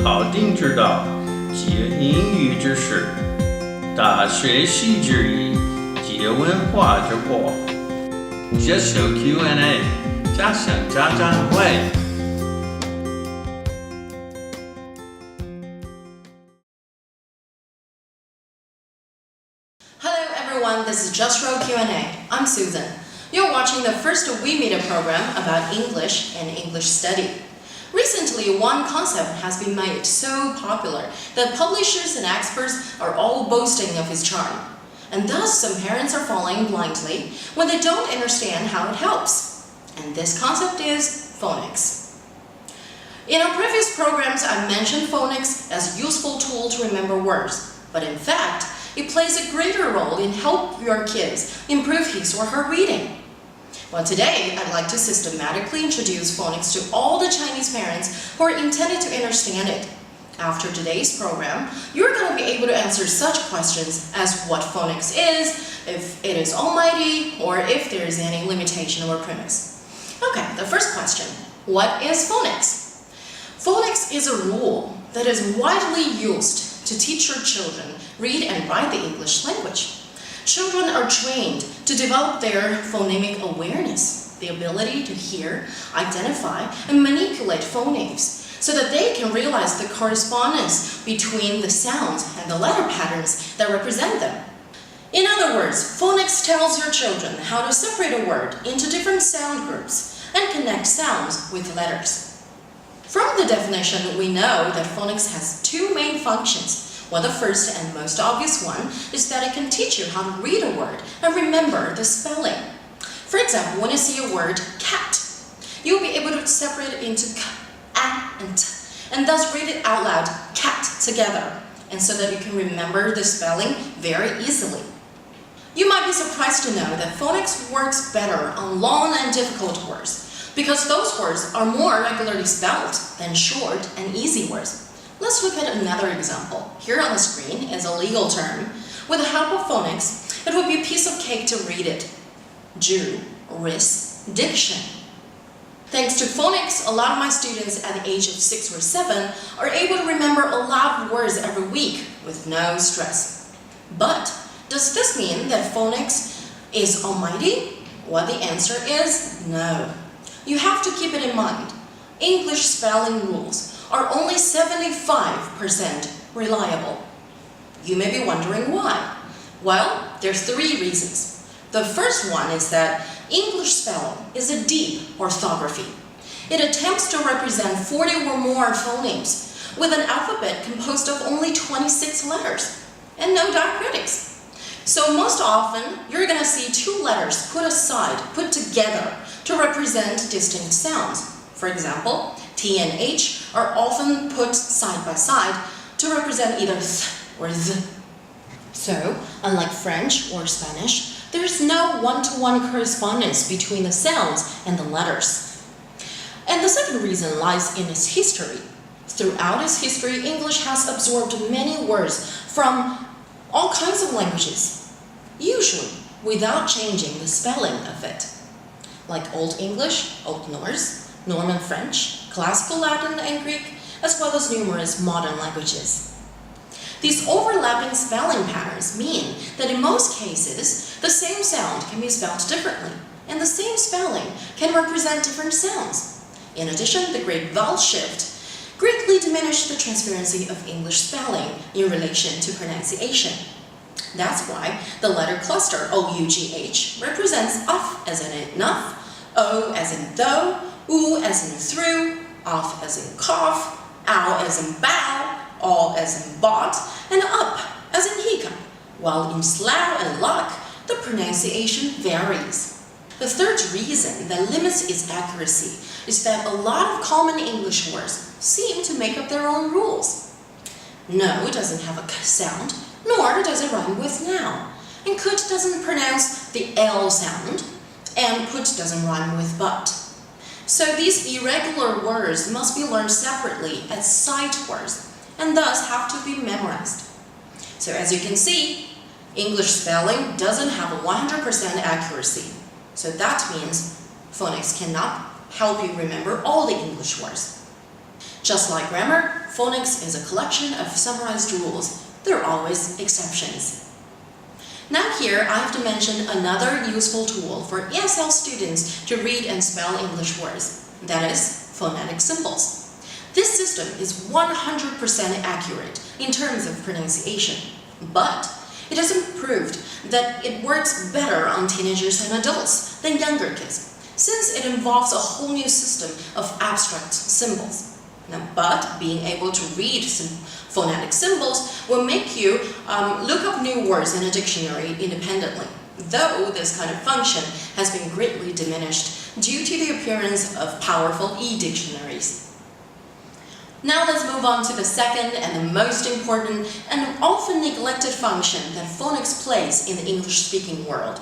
好定之道，皆英语之事，大学习之宜，皆文化之国。接受 Q&A， 嘉盛家长会。Hello everyone, this is Just Row Q&A. I'm Susan. You're watching the first We Meet program about English and English study. Recently, one concept has been made so popular that publishers and experts are all boasting of its charm. And thus, some parents are falling blindly when they don't understand how it helps. And this concept is phonics. In our previous programs, I mentioned phonics as a useful tool to remember words. But in fact, it plays a greater role in helping your kids improve his or her reading. Well, today, I'd like to systematically introduce phonics to all the Chinese parents who are intended to understand it. After today's program, you're going to be able to answer such questions as what phonics is, if it is almighty, or if there is any limitation or premise. Okay, the first question. What is phonics? Phonics is a rule that is widely used to teach your children read and write the English language. Children are trained to develop their phonemic awareness, the ability to hear, identify, and manipulate phonemes, so that they can realize the correspondence between the sounds and the letter patterns that represent them. In other words, phonics tells your children how to separate a word into different sound groups and connect sounds with letters. From the definition, we know that phonics has two main functions. Well, the first and most obvious one is that it can teach you how to read a word and remember the spelling. For example, when you see a word cat, you'll be able to separate it into k, a, and t, and thus read it out loud, cat, together, and so that you can remember the spelling very easily. You might be surprised to know that phonics works better on long and difficult words, because those words are more regularly spelled than short and easy words. Let's look at another example. Here on the screen is a legal term. With the help of phonics, it would be a piece of cake to read it. Jurisdiction. Thanks to phonics, a lot of my students at the age of 6 or 7 are able to remember a lot of words every week with no stress. But does this mean that phonics is almighty? Well, the answer is no. You have to keep it in mind. English spelling rules are only 75% reliable. You may be wondering why. Well, there's 3 reasons. The first one is that English spelling is a deep orthography. It attempts to represent 40 or more phonemes with an alphabet composed of only 26 letters and no diacritics. So most often, you're going to see 2 letters put together to represent distinct sounds. For example, T and H are often put side by side to represent either th or th. So, unlike French or Spanish, there is no one-to-one correspondence between the sounds and the letters. And the second reason lies in its history. Throughout its history, English has absorbed many words from all kinds of languages, usually without changing the spelling of it, like Old English, Old Norse, Norman French, Classical Latin and Greek, as well as numerous modern languages. These overlapping spelling patterns mean that in most cases, the same sound can be spelled differently, and the same spelling can represent different sounds. In addition, the great vowel shift greatly diminished the transparency of English spelling in relation to pronunciation. That's why the letter cluster O-U-G-H represents UF as in enough, O as in though, U as in through, off as in cough, ow as in bow, all as in bought, and up as in hiccup, while in slough and luck, the pronunciation varies. The third reason that limits its accuracy is that a lot of common English words seem to make up their own rules. No doesn't have a k sound, nor does it rhyme with now, and could doesn't pronounce the L sound, and put doesn't rhyme with but. So these irregular words must be learned separately as sight words, and thus have to be memorized. So as you can see, English spelling doesn't have a 100% accuracy. So that means phonics cannot help you remember all the English words. Just like grammar, phonics is a collection of summarized rules. There are always exceptions. Now here, I have to mention another useful tool for ESL students to read and spell English words. That is phonetic symbols. This system is 100% accurate in terms of pronunciation, but it hasn't proved that it works better on teenagers and adults than younger kids, since it involves a whole new system of abstract symbols. But being able to read phonetic symbols will make you look up new words in a dictionary independently, though this kind of function has been greatly diminished due to the appearance of powerful e-dictionaries. Now let's move on to the second and the most important and often neglected function that phonics plays in the English-speaking world.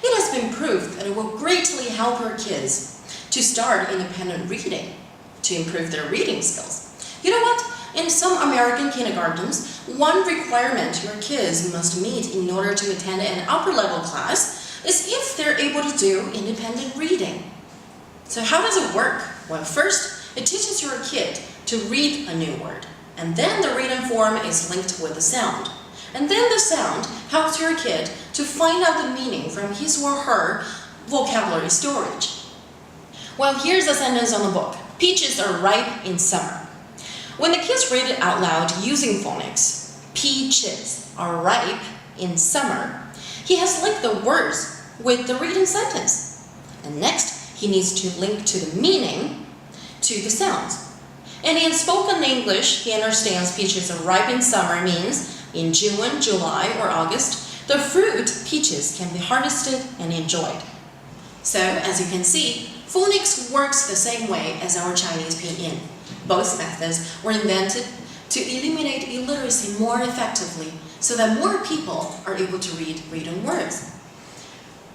It has been proved that it will greatly help our kids to start independent reading, to improve their reading skills. You know what? In some American kindergartens, one requirement your kids must meet in order to attend an upper-level class is if they're able to do independent reading. So how does it work? Well, first, it teaches your kid to read a new word, and then the written form is linked with the sound. And then the sound helps your kid to find out the meaning from his or her vocabulary storage. Well, here's a sentence on the book. Peaches are ripe in summer. When the kids read it out loud using phonics, peaches are ripe in summer, he has linked the words with the written sentence. And next, he needs to link to the meaning to the sounds. And in spoken English, he understands peaches are ripe in summer means in June, July, or August, the fruit peaches can be harvested and enjoyed. So, as you can see, phonics works the same way as our Chinese pinyin. Both methods were invented to eliminate illiteracy more effectively so that more people are able to read written words.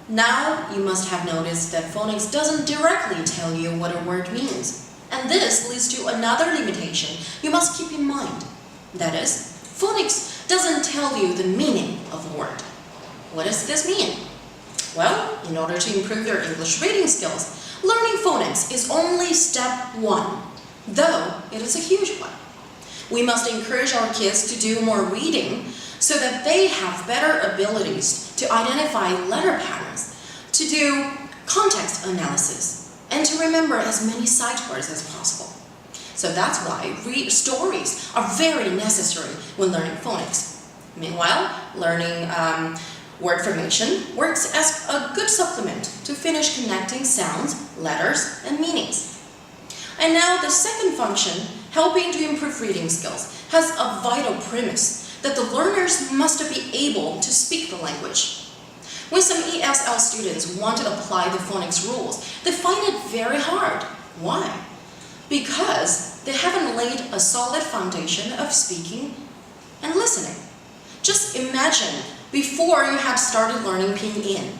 Now, you must have noticed that phonics doesn't directly tell you what a word means. And this leads to another limitation you must keep in mind. That is, phonics doesn't tell you the meaning of a word. What does this mean? Well, in order to improve your English reading skills, learning phonics is only step one, though it is a huge one. We must encourage our kids to do more reading so that they have better abilities to identify letter patterns, to do context analysis, and to remember as many sight words as possible. So that's why stories are very necessary when learning phonics. Meanwhile, learning word formation works as a good supplement to finish connecting sounds, letters, and meanings. And now the second function, helping to improve reading skills, has a vital premise that the learners must be able to speak the language. When some ESL students want to apply the phonics rules, they find it very hard. Why? Because they haven't laid a solid foundation of speaking and listening. Just imagine, before you had started learning pinyin,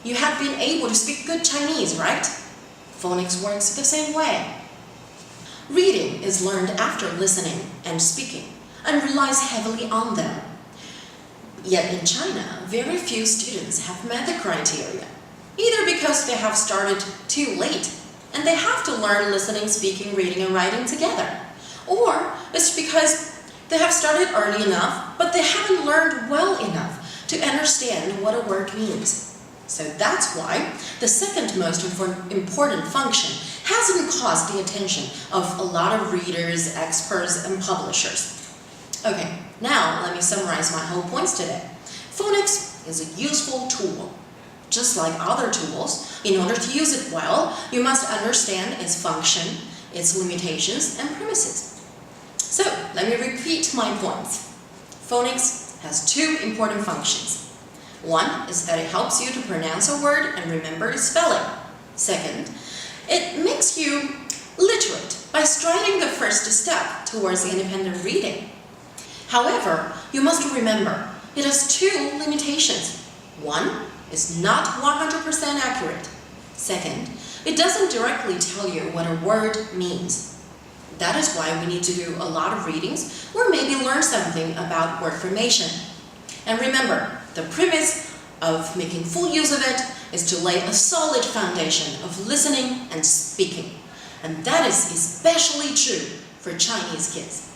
you had been able to speak good Chinese, right? Phonics works the same way. Reading is learned after listening and speaking, and relies heavily on them. Yet in China, very few students have met the criteria, either because they have started too late and they have to learn listening, speaking, reading, and writing together, or it's because they have started early enough, but they haven't learned well enough to understand what a word means. So that's why the second most important function hasn't caused the attention of a lot of readers, experts, and publishers. Okay, now let me summarize my whole points today. Phonics is a useful tool. Just like other tools, in order to use it well, you must understand its function, its limitations, and premises. So, let me repeat my points. Phonics has two important functions. One is that it helps you to pronounce a word and remember its spelling. Second, it makes you literate by striding the first step towards independent reading. However, you must remember, it has two limitations. One, is not 100% accurate. Second, it doesn't directly tell you what a word means. That is why we need to do a lot of readings or maybe learn something about word formation. And remember, the premise of making full use of it is to lay a solid foundation of listening and speaking. And that is especially true for Chinese kids.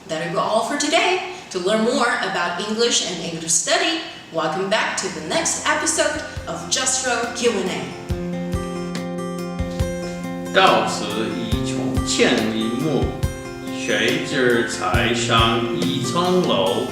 That'll be all for today. To learn more about English and English study, welcome back to the next episode of Justro Q&A. 到此一重千里目，谁知才上一层楼。